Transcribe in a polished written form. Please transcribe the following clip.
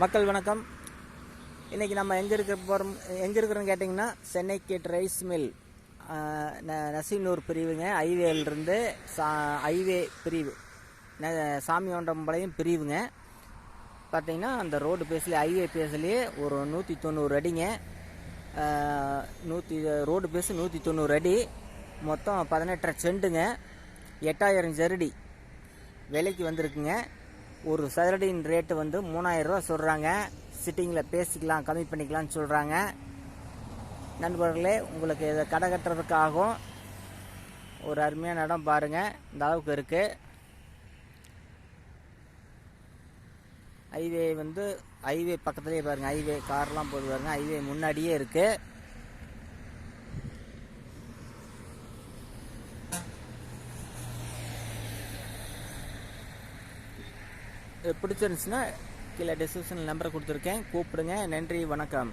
மக்கள் வணக்கம். இன்றைக்கி நம்ம எங்கே இருக்கிறோன்னு கேட்டிங்கன்னா, Chennai gate rice mill Nasiyanur பிரிவுங்க. ஹைவேலிருந்து ஹைவே பிரிவு சாமியொண்டம்பாளையம் பிரிவுங்க. பார்த்திங்கன்னா அந்த ரோடு பேஸ்லேயே ஹைவே பேஸ்லேயே ஒரு 190 அடிங்க. ரோடு பேஸு 190 அடி, மொத்தம் 18 செண்டுங்க, 8000 ஜரடி விலைக்கு வந்திருக்குங்க. ஒரு சதுரடியின் ரேட்டு வந்து 3000 ரூபா சொல்கிறாங்க. சிட்டிங்கில் பேசிக்கலாம், கம்மி பண்ணிக்கலாம்னு சொல்கிறாங்க. நண்பர்களே, உங்களுக்கு இதை கடை கட்டுறதுக்காகவும் ஒரு அருமையான இடம் பாருங்கள். இந்த அளவுக்கு இருக்குது. ஹைவே பக்கத்துலேயே பாருங்கள். ஹைவே கார்லாம் போது பாருங்க. ஹைவே முன்னாடியே இருக்குது. பிடிச்சிருந்துச்சுன்னா கீழே டிஸ்கிரிப்ஷனில் நம்பரை கொடுத்துருக்கேன், கூப்பிடுங்க. நன்றி, வணக்கம்.